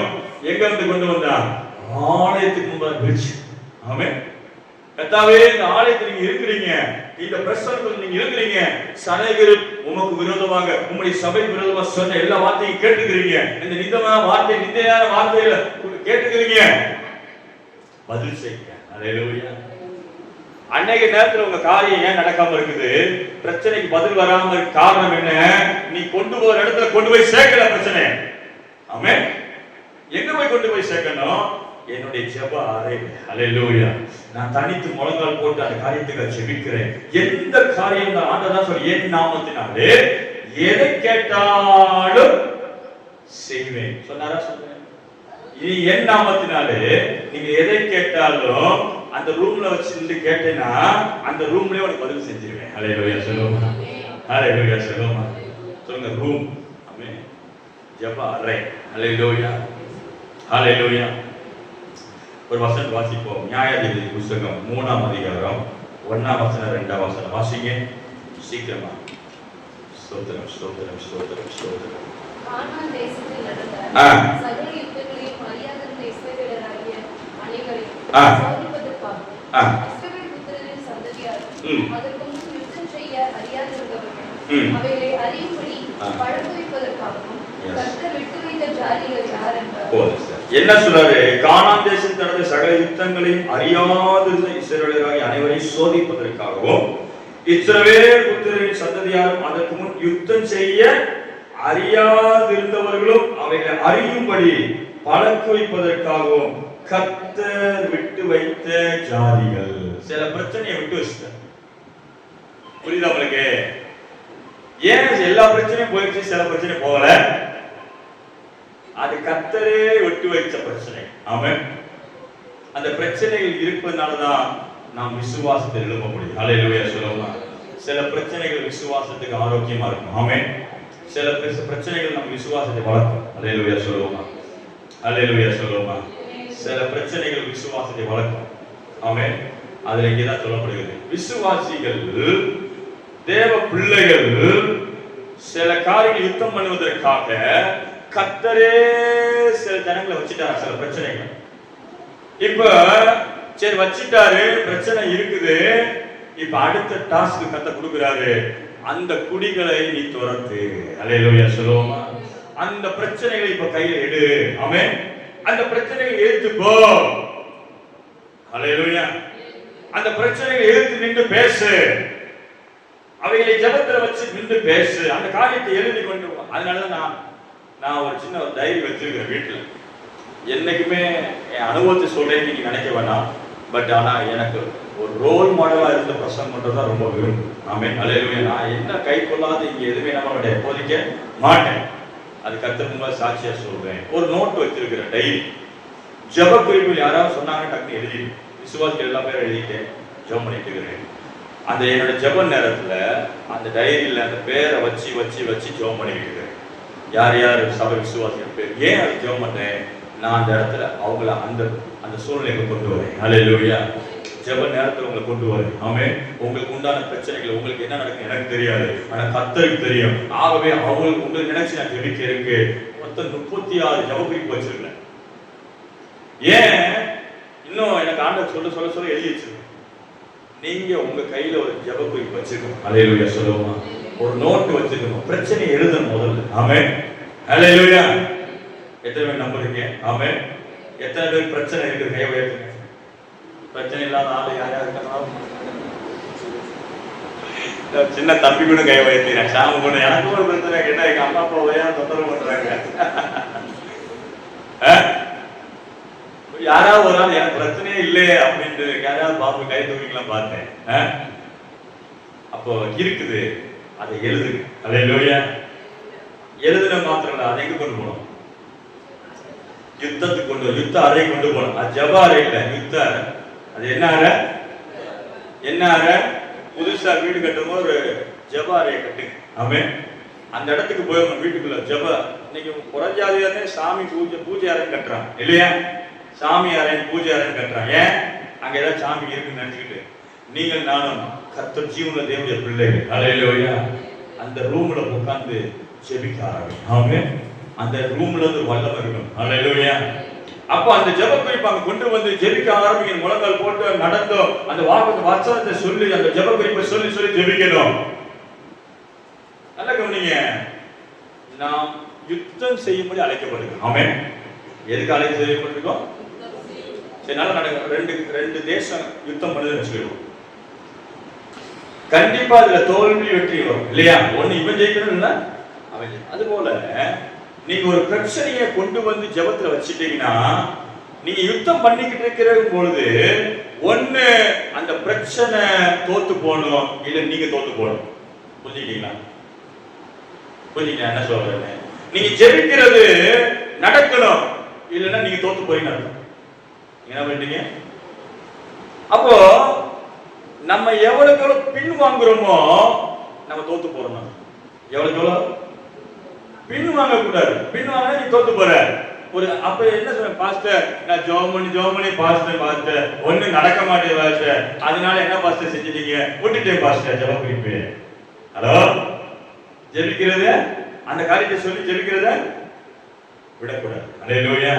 A: எங்க வந்து கொண்டு வந்தான்? ஆலயத்துக்கு முன்பாக விரிச்சு. ஆமென். கர்த்தாவே, இந்த ஆலயத்தில் நீங்க இருக்கிறீங்க, இந்த பிரசன்னத்தில் நீங்க இருக்கிறீங்க. சனேகர் உமக்கு விரோதமாக, உம்முடைய சபை விரோதமாக சொன்ன எல்லா வார்த்தையும் கேட்டுக்கிறீங்க. இந்த நிந்தமான வார்த்தை, நிந்தையான வார்த்தையில கேட்டுக்கிறீங்க. பதில் செய்யுங்க. ஹல்லேலூயா. அன்னைக்கு நேரத்துல உங்க காரியம் ஏன் நடக்காம இருக்குது? பிரச்சனைக்கு பதில் வராம காரணம் என்ன? நீ கொண்டு போற இடத்துல கொண்டு போய் சேர்க்கல பிரச்சனை. ஆமென். எங்க போய் கொண்டு போய் சேர்க்கணும்? என்னுடைய ஜெப அறை. ஹல்லேலூயா. நான் தனித்து முழங்கால் போட்டு அந்த காரியத்துக்கு ஜெபிக்கிறேன். எந்த காரியம் நான் ஆண்டவரா சொல்லி என் நாமத்தினாலே எதை கேட்டாலும் செய்வேன் சொன்னாரா? சொல்றேன். இனி என் நாமத்தினாலே நீங்க எதை கேட்டாலும் அந்த ரூம்ல வச்சு நின்று கேட்டேன்னா அந்த ரூம்லயே உனக்கு பதில் செஞ்சிருவேன். ஹல்லேலூயா சொல்லுவோமா? ஹல்லேலூயா சொல்லுவோமா? சொல்லுங்க ரூம். ஆமென். ஜெப அறை. ஹல்லேலூயா ஹல்லேலூயா. ஒரு வசனம் வாசிப்போம். நியாயாதிபதி புத்தகம் 3ஆம் அதிகாரம் 1ஆம் வசனம் 2ஆம் வசனம் வாசிங்க சீக்கிரமா. ஸ்தோத்திரம் ஸ்தோத்திரம் ஸ்தோத்திரம் ஸ்தோத்திரம்.
B: கானான் தேசத்தில் நடந்த சகல யுத்தங்களையும் அறியாதிருந்த இஸ்ரவேலராகிய அனைவரையும் சோதிப்பதற்காகவும் இஸ்ரவேல் புத்திரரின் சந்ததியாரும் அதற்கு முன் யுத்தம் செய்ய அறியாதிருந்தவர்கள் அவைகளை அறியும்படி பழக்குவிப்பதற்காகவும் கர்த்தர் விட்டு வைத்த ஜாதிகள் யார் என்றார்.
A: என்ன சொல்றாரு? கானான் தேசத்தில் நடந்த சகல யுத்தங்களையும் அறியாதிருந்த இஸ்ரவேலராகிய அனைவரையும் சோதிப்பதற்காகவும் இஸ்ரவேல் புத்திரரின் சந்ததியாரும் அதற்கு முன் யுத்தம் செய்ய அறியாதிருந்தவர்களும் அவைகளை அறியும்படி பழக்கு வைப்பதற்காகவும் கர்த்தர் விட்டு வைத்த ஜாதிகள். சில பிரச்சனையை விட்டு வச்சுட்டார். புரியுதா உங்களுக்கு? ஏன் எல்லா பிரச்சனையும் போயிடுச்சு, சில பிரச்சனை போகல? அது கர்த்தரே விட்டு வைத்த பிரச்சனை. ஆமென். அந்த பிரச்சனைகள் இருப்பதனாலதான் நாம் விசுவாசத்தை எழுத முடியும். ஹல்லேலூயா சொல்லுவோமா? சில பிரச்சனைகள் விசுவாசத்துக்கு ஆரோக்கியமா இருக்கும். ஆமென். சில பிரச்சனைகள் நம்ம விசுவாசத்தை வளர்க்கும். ஹல்லேலூயா சொல்லுவோமா? ஹல்லேலூயா சொல்லுவோமா? சில பிரச்சனைகள் விசுவாசத்தை வளர்க்கும். ஆமென். அதுல இங்கதான் சொல்லப்படுகிறது, விசுவாசிகள் தேவ பிள்ளைகள் சில காரியங்கள் யுத்தம் பண்ணுவதற்காக கர்த்தரே சில ஜனங்களை வச்சுட்டாரு. சில பிரச்சனைகள் இப்ப சரி வச்சிட்டாரு, பிரச்சனை இருக்குது. இப்ப அடுத்த டாஸ்க் கர்த்தர் கொடுக்கிறாரு, அந்த குடிகளை நீ துரத்து. ஹல்லேலூயா சொல்லுவோமா? அந்த பிரச்சனைகளை இப்ப கையில எடு. ஆமென். அந்த பிரச்சனைகளை எடுத்துக்கோ. ஹல்லேலூயா. அந்த பிரச்சனைகளை எடுத்து நின்று பேசு. அவைகளை ஜெபத்துல வச்சு நின்று பேசு. அந்த காரியத்தை எழுதி கொண்டு வா. அதனாலதான் நான் ஒரு சின்ன ஒரு டைரி வச்சிருக்கிறேன் வீட்டுல. என்னைக்குமே என் அனுபவத்தை சொல்றேன், நீங்க நினைக்க வேண்டாம். பட் ஆனா எனக்கு ஒரு ரோல் மாடலா இருந்த பிரசங்கம் பண்றதுதான் ரொம்ப விரும்பும். ஆமென். ஹல்லேலூயா. நான் என்ன கை கொள்ளாத இங்க எதுவுமே நம்மளுடைய போதிக்க மாட்டேன். அது கர்த்தர் முன்பாக சாட்சியா சொல்றேன். ஒரு நோட் வச்சிருக்கிறேன், டைரி. ஜெப குறிப்புகள் யாராவது சொன்னாங்க டக்குனு எழுதி, விசுவாசிகள் எல்லா பேரும் எழுதிட்டேன், ஜெபம் பண்ணிட்டு இருக்கிறேன். அந்த என்னோட ஜெப நேரத்துல அந்த டைரியில அந்த பேரை வச்சு வச்சு வச்சு ஜெபம் பண்ணிட்டு இருக்கிறேன். யார் யார் சபை விசுவாசிகள் பேர். ஏன் அது ஜெபம் பண்றேன்? நான் அந்த இடத்துல அவங்கள அந்த அந்த சூழ்நிலைக்கு கொண்டு வரேன். ஹல்லேலூயா. ஜெப நேரத்துல உங்களை கொண்டு வரேன். ஆமென். உங்களுக்கு உண்டான பிரச்சனைகள், உங்களுக்கு என்ன நடக்கும் எனக்கு தெரியாது, ஆனா கர்த்தருக்கு தெரியும். ஆகவே அவங்களுக்கு உங்களுக்கு நினைச்சு நான் ஜெபிக்கிறேன். மொத்தம் 36 ஜெப குறிப்பு வச்சிருக்கேன். ஏன் இன்னும் எனக்கு ஆண்டவர் சொல்ல சொல்ல சொல்ல எழுதி வச்சிருக்கேன். நீங்க உங்க கையில ஒரு ஜெப குறிப்பு வச்சிருக்கணும். ஹல்லேலூயா சொல்லுவோமா? ஒரு நோட் வச்சிருக்கணும். பிரச்சனை எழுதணும் முதல்ல. ஆமென். ஹல்லேலூயா. எத்தனை பேர் நம்புறீங்க? ஆமென். எத்தனை பேர் பிரச்சனை இருக்குது? கை உயர்த்துங்க. பிரச்சனை இல்லாத ஆளு யாரா இருக்கலாம்? சின்ன தம்பி கூட கை உயர்த்தினேன். சாமி கூட எனக்கு ஒரு பிரச்சனை கேட்டா எங்க அம்மா அப்பா உதயா தொந்தரவு பண்றாங்க. யாராவது ஒரு ஆள் எனக்கு பிரச்சனையே இல்லையே அப்படின்ட்டு யாராவது பாப்பு கை தூக்கிக்கலாம் பார்த்தேன். அப்போ இருக்குது, அதை எழுது. ஹல்லேலூயா. எழுதுன மாத்திரம் இல்லை, அதை எங்க கொண்டு போகணும்? யுத்தத்துக்கு கொண்டு, யுத்த அறை கொண்டு போகணும். அது ஜெப அறை இல்லை, யுத்த அறை. அது என்ன அறை? என்ன அறை? புதுசா வீடு கட்டும் போது ஒரு ஜெப அறையை கட்டுங்க. ஆமென். அந்த இடத்துக்கு போய் உங்க வீட்டுக்குள்ள ஜெப, இன்னைக்கு புறஜாதியாரே சாமி பூஜை அறைன்னு கட்டுறான் இல்லையா? சாமி அறைன்னு பூஜை அறைன்னு கட்டுறான். ஏன்? அங்க ஏதாவது சாமி இருக்குன்னு நினைச்சுக்கிட்டு. நீங்கள் நானும் கர்த்தர் ஜீவனுள்ள தேவனுடைய பிள்ளைகள். ஹல்லேலூயா. அந்த ரூம்ல உட்கார்ந்து ஜெபிக்க ஆரம்பிங்க. ஆமென். அந்த ரூம்ல இருந்து வல்லமை இருக்கும். ஹல்லேலூயா. அப்ப அந்த ஜெப குறிப்பை அங்க கொண்டு வந்து ஜெபிக்க ஆரம்பிங்க. முழங்கால் போட்டு நடந்தோ அந்த வசனத்தை சொல்லி அந்த ஜெப குறிப்பை சொல்லி சொல்லி ஜெபிக்கணும். நல்ல கவனிங்க. நாம் யுத்தம் செய்யும்படி அழைக்கப்படுகிறோம். ஆமென். எதுக்கு அழைக்க செய்யப்பட்டிருக்கோம்? சரி, நல்லா நடக்க ரெண்டு தேசம் யுத்தம் பண்ணுதுன்னு வச்சுக்கிடுவோம். கண்டிப்பா அதுல தோல்வி வெற்றி வரும் இல்லையா? ஒண்ணு இவன் ஜெயிக்கணும் இல்ல அவன். அது போல நீங்க ஒரு பிரச்சனையை கொண்டு வந்து ஜெபத்துல வச்சிட்டீங்கன்னா, நீங்க யுத்தம் பண்ணிக்கிட்டு இருக்கிற பொழுது ஒண்ணு அந்த பிரச்சனை தோத்து போகணும், இல்ல நீங்க தோத்து போகணும். புரிஞ்சுக்கிட்டீங்களா? புரிஞ்சுக்கிட்டீங்க என்ன சொல்றேன்? நீங்க ஜெபிக்கிறது நடக்கணும், இல்லைன்னா நீங்க தோத்து போறீங்கன்னு அர்த்தம். என்ன பண்ணிட்டீங்க? அப்போ நம்ம எவ்வளவுக்கு எவ்வளவு பின் வாங்குறோமோ நம்ம தோத்து போறோம். எவ்வளவுக்கு எவ்வளவு பின் வாங்க கூடாது. பின் வாங்கினா நீ தோத்து போற. ஒரு அப்ப என்ன சொல்ற, பாஸ்டர் நான் ஜெபம் பண்ணி பாஸ்டர் ஒண்ணு நடக்க மாட்டேன் பாஸ்டர், அதனால என்ன பாஸ்டர் செஞ்சிட்டீங்க? விட்டுட்டேன் பாஸ்டர் ஜெப குறிப்பு. ஹலோ, ஜெபிக்கிறது அந்த காரியத்தை சொல்லி ஜெபிக்கிறத விடக்கூடாது. அல்லேலூயா.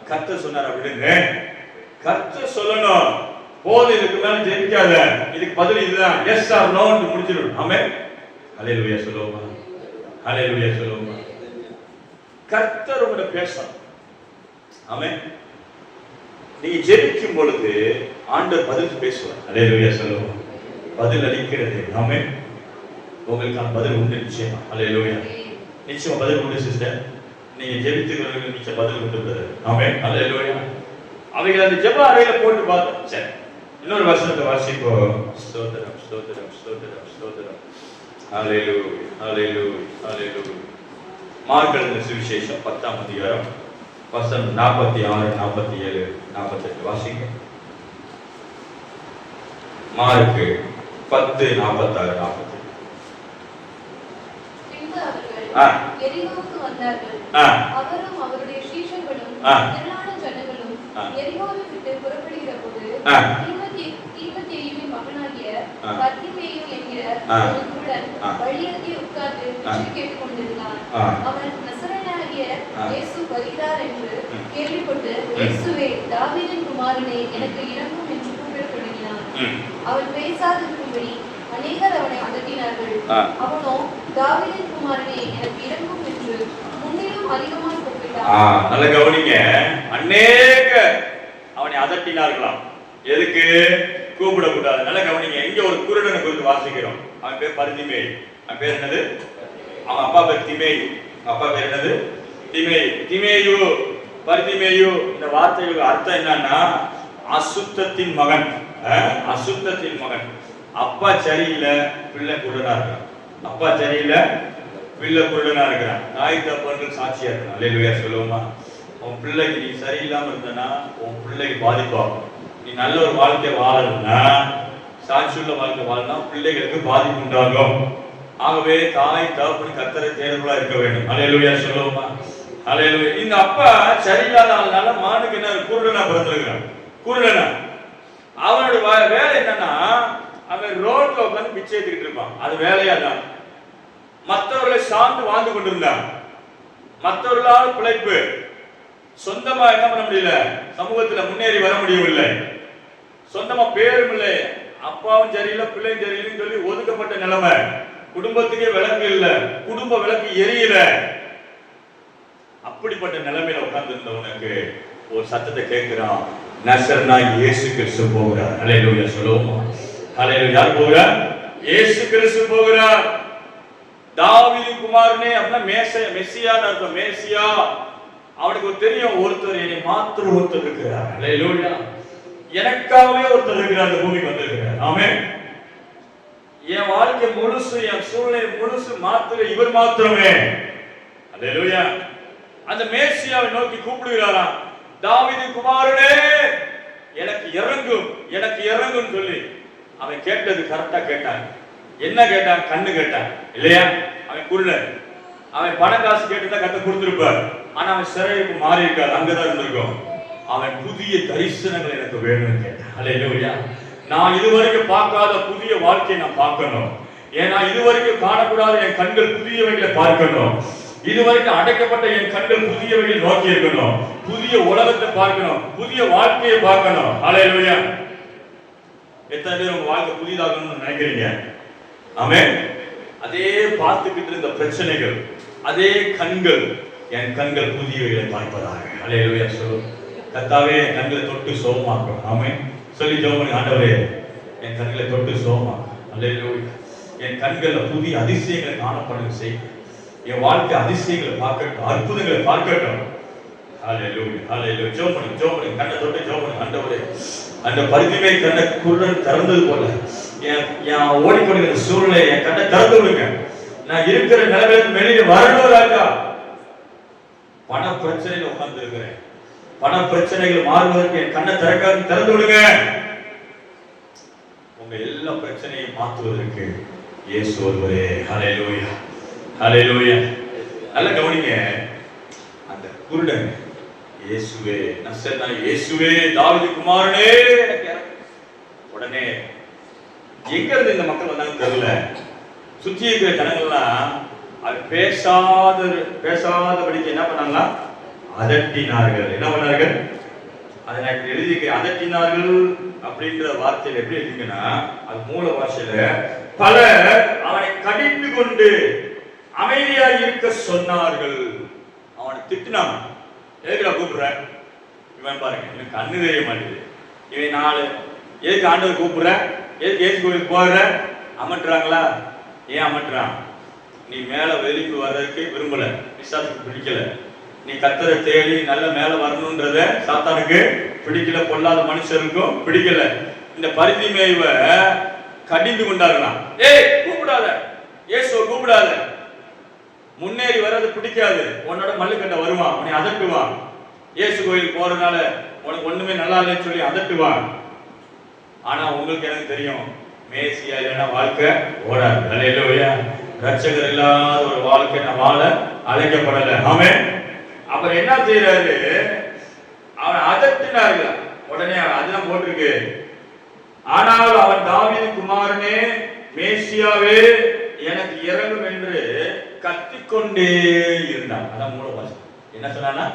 A: கர்த்தர் சொன்னார் விடுங்க, கர்த்தர் சொல்லணும். போது இதுக்கு மேல ஜெபிக்காத, இதுக்கு பதில் இதுதான், எஸ் ஆர் நோ ன்னு முடிச்சிடணும். ஆமென். அல்லேலூயா சொல்லுவோமா? அல்லேலூயா சொல்லுவோமா? கர்த்தர் உங்களை பேசணும். ஆமென். நீங்க ஜெபிக்கும் பொழுது ஆண்டவர் பதில் பேசுவார். அல்லேலூயா சொல்லுவோம். பதில் அளிக்கிறது. ஆமென். உங்களுக்கான பதில் உண்டு நிச்சயமா. அல்லேலூயா. நிச்சயமா பதில் உண்டு சிஸ்டர். நீங்க ஜெபித்துக்கிறவங்களுக்கு நிச்சயம் பதில் உண்டு. ஆமென். அல்லேலூயா. அவைகள் அந்த ஜெப அறையில போட்டு பார்த்தோம். சரி, இன்னொரு வசனத்தை வாசிப்போம். ஸ்தோத்திரம் ஸ்தோத்திரம் ஸ்தோத்திரம் ஸ்தோத்திரம். அல்லேலூயா அல்லேலூயா அல்லேலூயா. மார்க் எழுதின சுவிசேஷம் 10ஆம் அதிகாரம் வசனம் 46, 47, 48 வாசிங்க. மார்க் 10, 46, 48.
B: பின்பு அவர்கள் எரிகோவுக்கு வந்தார்கள். அவரும் அவருடைய சீஷர்களும் திரளான ஜனங்களும் எரிகோவை விட்டு புறப்படுகிற போது தீமோத்தேயுவின் மகனாகிய பர்திமேயு என்கிற ஒரு குருடன் வழியருகே உட்கார்ந்து பிச்சை கேட்டுக் கொண்டிருந்தான். அவன் நசரேயனாகிய இயேசு வருகிறார் என்று கேள்விப்பட்டு, இயேசுவே தாவீதின் குமாரனே எனக்கு இரங்கும் என்று கூப்பிடத் தொடங்கினான். அவன் பேசாதிருக்கும்படி அநேகர் அவனை அதட்டினார்கள். அவனோ தாவீதின் குமாரனே எனக்கு இரங்கும் என்று முன்னிலும் அதிகமாய் கூப்பிட்டான்.
A: நல்ல கவனிங்க. அநேக அவனை அதட்டினார்களாம். எதுக்கு? கூப்பிடக்கூடாது. நல்ல கவனிங்க. இங்க ஒரு குருடனை குறித்து வாசிக்கிறோம். அவன் பேர் பர்திமேயு. அவன் பேர் என்னது? அவன் அப்பா பேர் திமேயு. அப்பா பேர் என்னது? திமேயு. திமேயு, பர்திமேயு, இந்த வார்த்தைக்கு அர்த்தம் என்னன்னா அசுத்தத்தின் மகன். அசுத்தத்தின் மகன். அப்பா சரியில்லை, பிள்ளை குருடனா இருக்கிறான். அப்பா சரியில்லை, பிள்ளை குருடனா இருக்கிறான். தாய் தகப்பன்கள் சாட்சியா இருக்கிறான். அல்லேலூயா சொல்லுவோமா? உன் பிள்ளைக்கு நீ சரியில்லாம இருந்தனா உன் பிள்ளைக்கு பாதிப்பாகும். நீ நல்ல ஒரு வாழ்க்கை வாழணும்னா, சாட்சியுள்ள வாழ்க்கை வாழணும்னா பிள்ளைகளுக்கு பாதிப்பு உண்டாகும். ஆகவே தாய் தகப்பன் கர்த்தரை தேடுதலா இருக்க வேண்டும். அல்லேலூயா சொல்லுவோமா? அல்லேலூயா. இந்த அப்பா சரியில்லாதனால மானுக்கு என்ன குருடனா பிறந்திருக்கிறான். குருடனா. அவனோட வேலை என்னன்னா, அவன் ரோட்ல உட்காந்து பிச்சை எடுத்துக்கிட்டு இருப்பான். அது வேலையா தான். மற்றவர்களை சார்ந்து வாழ்ந்து கொண்டிருந்தான். மற்றவர்களால் பிழைப்பு. சொந்தமா என்ன பண்ண முடியல, சமூகத்துல முன்னேறி வர முடியவில்லை. சொந்தமா பேரும் இல்லை, அப்பாவும் சரியில்லை பிள்ளையும் சரியில்லைன்னு சொல்லி ஒதுக்கப்பட்ட நிலைமை. குடும்பத்துக்கே விளக்கு இல்ல, குடும்ப விளக்கு எரியல. அப்படிப்பட்ட நிலைமையில உட்கார்ந்து இருந்தவனுக்கு ஒரு சத்தத்தை கேட்கிறான். நசரேயனாகிய இயேசு கிறிஸ்து போகிறார். அல்லேலூயா சொல்லுவோமா? அல்லேலூயா. யார் போகிறார்? இயேசு கிறிஸ்து போகிறார். தாவீதின் குமாரனே அப்படின்னா மெசியான்னு அர்த்தம். மேசியா. அவனுக்கு தெரியும், ஒருத்தர் என்னை மாத்திர ஒருத்தர் இருக்கிறார். அல்லேலூயா. எனக்காகவே ஒருத்தர் இருக்கிறார், அந்த பூமிக்கு வந்திருக்கிறார். ஆமென். என் வாழ்க்கை முழுசு, என் சூழ்நிலை முழுசு மாத்திர இவர் மாத்திரமே. அல்லேலூயா. அந்த மேசியாவை நோக்கி கூப்பிடுகிறாராம். தாவீதின் குமாரனே எனக்கு இறங்கும், எனக்கு இறங்கும் சொல்லி அவன் கேட்டது கரெக்டா கேட்டான். என்ன கேட்டான்? கண்ணு கேட்டான் இல்லையா? அவன் குருடன். அவன் பணம் காசு கேட்டுதான் கர்த்தர் கொடுத்திருப்பார். ஆனா அவன் சிறைக்கு மாறி இருக்காது, அங்கதான் இருந்திருக்கும். அவன் புதிய தரிசனங்கள் எனக்கு வேணும்னு கேட்டான். அல்லேலூயா. நான் இதுவரைக்கும் பார்க்காத புதிய வாழ்க்கையை நான் பார்க்கணும். ஏன்னா இதுவரைக்கும் காணக்கூடாத என் கண்கள் புதியவைகளை பார்க்கணும். இதுவரைக்கும் அடைக்கப்பட்ட என் கண்கள் புதியவைகளை நோக்கி இருக்கணும். புதிய உலகத்தை பார்க்கணும், புதிய வாழ்க்கையை பார்க்கணும். அல்லேலூயா. எத்தனை பேர் உங்க வாழ்க்கை புதிதாகணும்னு நினைக்கிறீங்க? ஆமென். அதே பார்த்துக்கிட்டு இருந்த பிரச்சனைகள், அதே கண்கள், என் கண்கள் புதியவைகளை பார்ப்பதாக. அல்லேலூயா சொல்லு. கர்த்தாவே என் கண்களை தொட்டு சுகமாக்கும். ஆமென். சொல்லி ஜெபம் பண்ணி, ஆண்டவரே என் கண்களை தொட்டு சுகமாக்கும். அல்லேலூயா. என் கண்கள்ல புதிய அதிசயங்களை காணப்படும் செய். என் வாழ்க்கை அதிசயங்களை பார்க்கட்டும், அற்புதங்களை பார்க்கட்டும். அல்லேலூயா அல்லேலூயா. ஜெபம் பண்ணி கண்ணை தொட்டு ஜெபம் பண்ணி, ஆண்டவரே அந்த பரிதிமேயு கண்ணை குருடன் திறந்தது போல என் ஓடிக்கொண்டிருக்கிற சூழ்நிலை என் கண்ணை திறந்து விடுங்க. நான் இருக்கிற நிலையிலிருந்து வெளியே வரணும் ராஜா. பண பிரச்சனையில உட்கார்ந்து இருக்கிறேன், பண பிரச்சனைகள் மாறுவதற்கு என் கண்ணை திறந்து விடுங்க. உங்க எல்லா பிரச்சனையும் மாற்றுவதற்கு இயேசு ஒருவரே. ஹல்லேலூயா, ஹல்லேலூயா. நல்ல கவனிங்க, அந்த குருடன் இயேசுவே நசரேயனா இயேசுவே தாவீது குமாரனே எனக்கு இறங்கு. உடனே எங்க இருந்து இந்த மக்கள் வந்தாங்க தெரியல. சுற்றி இருக்கிற ஜனங்கள்லாம் அது பேசாதபடிக்கு என்ன பண்ணாங்களா, அதட்டினார்கள். என்ன பண்ணார்கள்? அதை நான் எழுதி அதட்டினார்கள் அப்படின்ற வார்த்தையில் எப்படி எழுதிங்கன்னா, அது மூல பாஷையில பலர் அவனை கடிந்து கொண்டு அமைதியாக இருக்க சொன்னார்கள். அவனை திட்டினாங்க. எதுக்கு நான் கூப்பிடுறேன்? இவன் பாருங்க, எனக்கு கண்ணு தெரிய மாட்டேங்குது. இவன் நாலு எதுக்கு ஆண்டவர் கூப்பிடுறேன், எதுக்கு ஏசு கோயிலுக்கு போடுற? அமட்டுறாங்களா? ஏன் அமட்டுறான்? நீ மேல வெளிக்கு வர்றதுக்கு விரும்பல, பிசாசுக்கு பிடிக்கல. நீ கத்தரை தேடி நல்ல மேல வரணும்ன்றத சாத்தானுக்கு பிடிக்கல, பொல்லாத மனுஷருக்கும் பிடிக்கல. இந்த பரிதிமேய்வ கடிந்து கொண்டார்களாம். ஏய் கூப்பிடாத, இயேசுவை கூப்பிடாத, முன்னேறி வர்றது பிடிக்காது, உன்னோட மல்லுக்கட்ட வருவான், உன்னை அதட்டுவான். இயேசு கோயில் போறதுனால உனக்கு ஒண்ணுமே நல்லா இல்லைன்னு சொல்லி அதட்டுவான். ஆனா உங்களுக்கு எனக்கு தெரியும், மேசியா இல்லைன்னா வாழ்க்கை ஓடாது. அல்லேலூயா. ரட்சகர் இல்லாத ஒரு வாழ்க்கை நான் வாழ அழைக்கப்படல. ஆமென். அப்புறம் என்ன செய்யறாரு? அவன் அதட்டினார்கள். உடனே அதெல்லாம் போட்டிருக்கு, ஆனால் அவன் தாவீது குமாரனே மேசியாவே எனக்கு இறங்கும் என்று கத்திக்கொண்டே இருந்தான். அதான் மூல பாஷை. என்ன சொன்னா,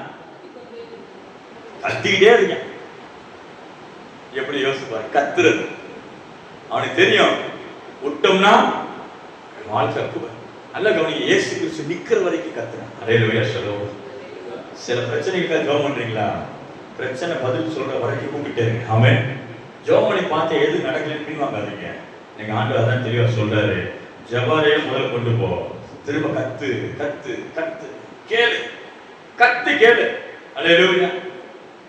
A: கத்திக்கிட்டே இருக்கான். எப்படி யோசிப்பாரு? கத்துறது அவனுக்கு தெரியும். விட்டோம்னா வாழ்க்கை நல்ல கவனிங்க. இயேசு கிறிஸ்து நிக்கிற வரைக்கும் கத்துறான். அல்லேலூயா சொல்லுவோம். சில பிரச்சனைகளுக்காக ஜெபம் பண்றீங்களா? பிரச்சனை பதில் சொல்ற வரைக்கும் கூப்பிட்டே இருக்கு. ஆமென். ஜெபம் பண்ணி பார்த்து எது நடக்கலன்னு பின்வாங்காதீங்க. நீங்க ஆண்டவர் அதான் தெளிவா சொல்றாரு, ஜெபரையே முதல்ல கொண்டு போ, திரும்ப கத்து கத்து கத்து கேளு, கத்து கேளு. அல்லேலூயா.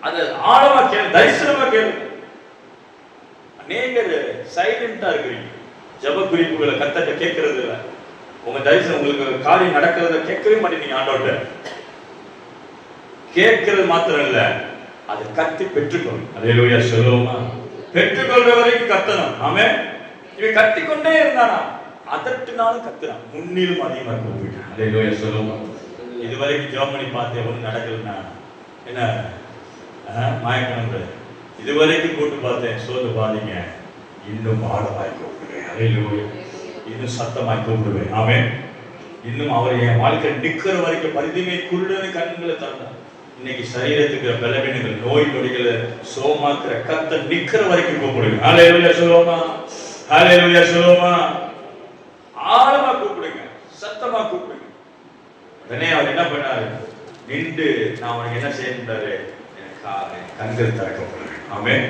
A: அது ஆழமா கேளு, தரிசனமா கேளு. நீங்க சைலண்டா இருக்கிறீங்க, ஜெப குறிப்புகளை கத்தட்ட கேட்கறது இல்லை. உங்க தரிசனம் உங்களுக்கு காரியம் நடக்கிறத கேட்கவே மாட்டேங்க. ஆண்டவர்கிட்ட கேட்கறது மாத்திரம் இல்ல, அதை கத்தி பெற்றுக்கொள்ளும். அல்லேலூயா சொல்லுவோமா? பெற்றுக்கொள்ற வரைக்கும் கத்தணும். ஆமென். இவன் கத்திக்கொண்டே இருந்தானா, அதட்டுனாலும் கத்துறான், முன்னிலும் அதிகமா கூப்பிட்டான். அல்லேலூயா சொல்லுவோமா? இதுவரைக்கும் ஜெபம் பண்ணி பார்த்து ஒன்றும் நடக்கலன்னா என்ன மாயக்கணும். இதுவரைக்கும் கூட்டு பார்த்தேன், சோது பாதிங்க, இன்னும் ஆழமாய் கூப்பிடுவேன். அல்லேலூயா. இன்னும் சத்தமாய் கூப்பிடுவேன். ஆமென். இன்னும் அவர் என் வாழ்க்கை நிக்கிற வரைக்கும் பரிதிமை குருடனை கண்களை தந்தார். இன்னைக்கு சரீரத்துக்கு பலவீனங்கள், நோய் நொடிகளை சோமாக்குற கத்த நிக்கிற வரைக்கும் கூப்பிடுங்க. அல்லேலூயா சொல்லுவோமா? அல்லேலூயா சொல்லுவோமா? ஆழமா கூப்பிடுங்க, சத்தமா கூப்பிடுங்க. உடனே அவர் என்ன பண்ணாரு? நின்று நான் உனக்கு என்ன செய்யறாரு? கண்கள் திறக்கப்படுறேன். ஆமென்.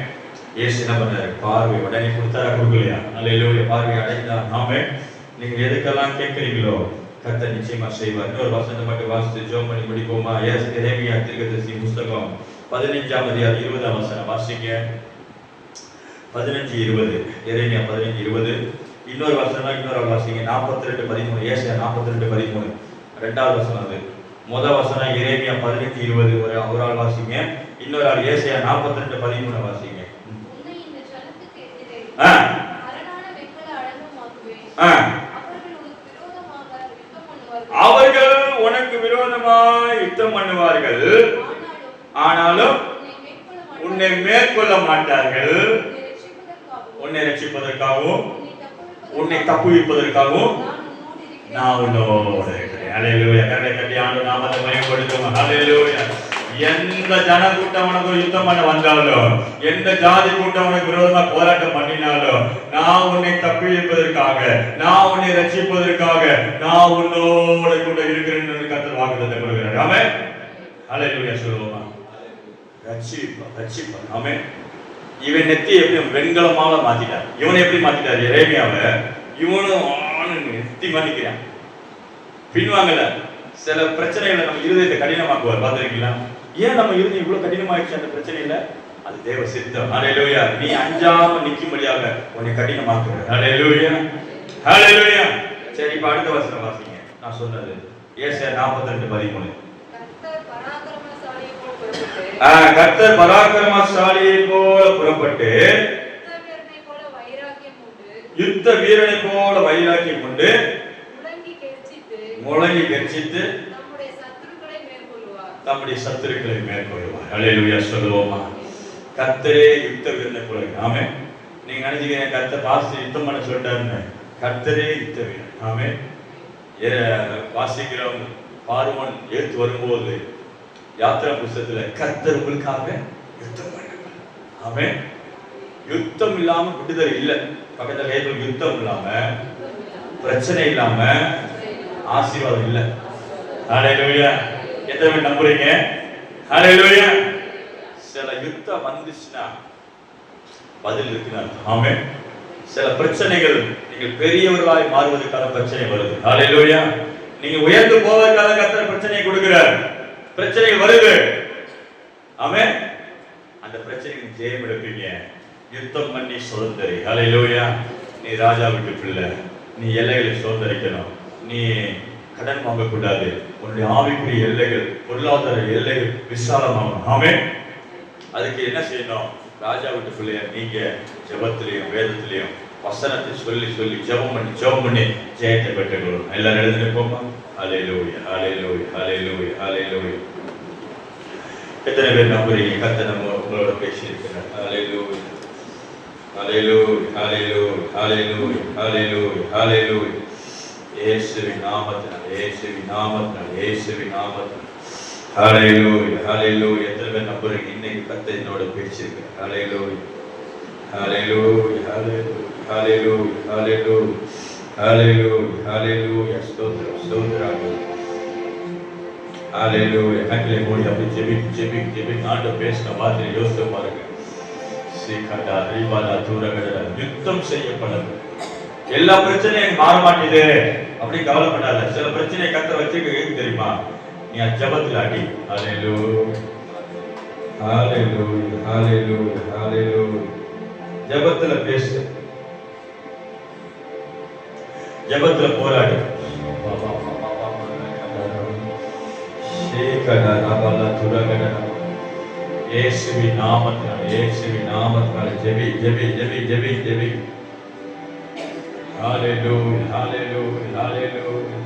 A: இயேசு என்ன பண்ணாரு? பார்வை உடனே கொடுத்தாரா, கொடுக்கலையா? அல்லேலூயா. பார்வை அடைந்தார். ஆமென். நீங்க எதுக்கெல்லாம் கேட்கிறீங்களோ கர்த்தர் நிச்சயமா செய்வார். இன்னொரு வசனத்தை மட்டும் வாசித்து ஜெபம் பண்ணி முடிப்போமா? எரேமியா தீர்க்கதரிசி புத்தகம் 15ஆம் அதிகாரம் 20ஆம் வசனம் வாசிங்க. 15:20. எரேமியா 15:20. இன்னொரு வசனம் இன்னொரு வாசிங்க. 42:13. ஏசாயா 42:13. இரண்டாவது வசனம் அது. முதல் வசனம் எரேமியா 15:20 ஒரு ஆள் வாசிங்க. இன்னொரு ஆள் ஏசாயா 42:13 வாசிங்க. அவர்கள் உனக்கு விரோதமாக யுத்தம் பண்ணுவார்கள், ஆனாலும் உன்னை மேற்கொள்ள மாட்டார்கள். உன்னை ரட்சிப்பதற்காகவும் உன்னை தப்புவிப்பதற்காகவும் நான் உன்னோடு இருக்கிறேன். அல்லேலூயா. கரங்களை தட்டி ஆண்டவர் நாமத்தை மகிமைப்படுத்துவோம். அல்லேலூயா. எந்த ஜன கூட்டம் உனக்கு யுத்தம் பண்ண வந்தாலும், எந்த ஜாதி கூட்டம் உனக்கு விரோதமா போராட்டம் பண்ணினாலும், நான் உன்னை தப்புவிப்பதற்காக, நான் உன்னை ரட்சிப்பதற்காக நான் உன்னோடு கூட இருக்கிறேன் என்று கர்த்தர் வாக்குத்தத்தம் கொடுக்கிறார். ஆமென். அல்லேலூயா சொல்லுவோமா? ரட்சிப்பா. ஆமென். இவன் நெத்தி எப்படி வெண்கலமால மாத்திட்டார். இவனை எப்படி மாத்திட்டார்? எரேமியாவை இவனும் நெத்தி மாத்திக்கிறான். பின்வாங்கல. சில பிரச்சனைகளை நம்ம இருதயத்தை கடினமாக்குவார். பார்த்திருக்கீங்களா? ஏன் நம்ம இருதயம் இவ்வளவு கடினமாயிடுச்சு அந்த பிரச்சனையில? அது தேவ சித்தம். அல்லேலூயா. நீ அஞ்சாம நிக்கும்படியாக உன்னை கடினமாக்குற. அல்லேலூயா. அல்லேலூயா. சரி, இப்ப அடுத்த வசனம் வாசிங்க. நான் சொன்னது ஏசாயா 42:13. கர்த்தர் பராக்கிரமசாலியை போல புறப்பட்டு யுத்த வீரனை போல வைராக்கியம் கொண்டு முழங்கி கர்ஜித்து தம்முடைய சத்துருக்களை மேற்கொள்வார். ஹல்லேலூயா சொல்லுவோமா? கர்த்தரே யுத்த வீரனை போல. ஆமென். நீங்க நினைச்சீங்க கர்த்தர் பாஸ்டர் யுத்தம் பண்ண சொல்லிட்டாருன்னு. கர்த்தரே யுத்த வீரன். ஆமென். வாசிக்கிறோம் பார்வோன் ஏத்து வரும்போது யாத்திரா புஸ்தகத்துல கர்த்தர் உங்களுக்காக யுத்தம் பண்ணார். ஆமென். யுத்தம் இல்லாம விடுதலை இல்லை. பக்கத்துல யுத்தம் இல்லாம பிரச்சனை இல்லாம ஆசீர்வாதம் இல்லை. ஹல்லேலூயா. எத்தனை பேர் நம்புறீங்க? ஹல்லேலூயா. சில யுத்தம் வந்துச்சுன்னா பதில் இருக்கிறார். ஆமென். சில பிரச்சனைகள் நீங்கள் பெரியவர்களாய் மாறுவதற்கான பிரச்சனை வருது. ஹல்லேலூயா. நீங்க உயர்ந்து போவதற்காக கர்த்தர் பிரச்சனையை கொடுக்கிறார். பிரச்சனை வருது. ஆமென். அந்த பிரச்சனைக்கு ஜெயம் எடுப்பீங்க. யுத்தம் பண்ணி சுதந்திரி. ஹல்லேலூயா. நீ ராஜாவுக்கு பிள்ளை. நீ எல்லைகளை சுதந்திரிக்கணும். நீ கடன் வாங்கக்கூடாது. உன்னுடைய ஆவிக்குரிய எல்லைகள், பொருளாதார எல்லைகள் விசாலமாகும். ஆமென். அதுக்கு என்ன செய்யணும்? ராஜாவுக்கு பிள்ளைய நீங்க ஜெபத்திலையும் வேதத்திலையும் வசனத்தை சொல்லி சொல்லி ஜெபம் பண்ணி ஜெயத்தை பெற்றுக்கொள்ளும். எல்லாரும் எழுந்திருப்போமா? ஹல்லேலூயா, ஹல்லேலூயா, ஹல்லேலூயா, ஹல்லேலூயா. எத்தனை பேர் நம்புறீங்க கர்த்தர் உங்களோட பேசி இருக்கிறார்? ஹல்லேலூயா, ஹல்லேலூயா, ஹல்லேலூயா, ஹல்லேலூயா, ஹல்லேலூயா, ஹல்லேலூயா. இயேசுவின் நாமத்தினால், இயேசுவின் நாமத்தினால், இயேசுவின் நாமத்தினால். ஹல்லேலூயா, ஹல்லேலூயா. எத்தனை பேர் நம்புறீங்க இன்னைக்கு கர்த்தர் என்னோட பேசி இருக்கிறார்? ஹல்லேலூயா, ஹல்லேலூயா, ஹல்லேலூயா, ஹல்லேலூயா, ஹல்லேலூயா, ஹல்லேலூயா, ஹல்லேலூயா. ஸ்தோத்திரம், ஸ்தோத்திரம். ஹல்லேலூயா. கண்களை மூடி அப்படி ஜெபி ஆண்டவர் பேசின வார்த்தையை யோசித்து பாருங்க. சீக்கடா ரிபாலா தூரகடா யுத்தம் செய்யப்படாது. எல்லா பிரச்சனையும் மாற மாட்டேது அப்படி கவலைப்படாத. சில பிரச்சனையை கர்த்தர் வச்சிருக்க தெரியுமா? நீ ஜெபத்தில் அடி. ஹல்லேலூயா, ஹல்லேலூயா, ஹல்லேலூயா, ஹல்லேலூயா. ஜெபத்துல பேசு, ஜெபத்துல போராடு. இயேசுவின் நாமத்தினால், இயேசுவின் நாமத்தினால் ஜெபி ஜெபி ஜெபி ஜெபி ஜெபி. ஹல்லேலூயா, ஹல்லேலூயா, ஹல்லேலூயா.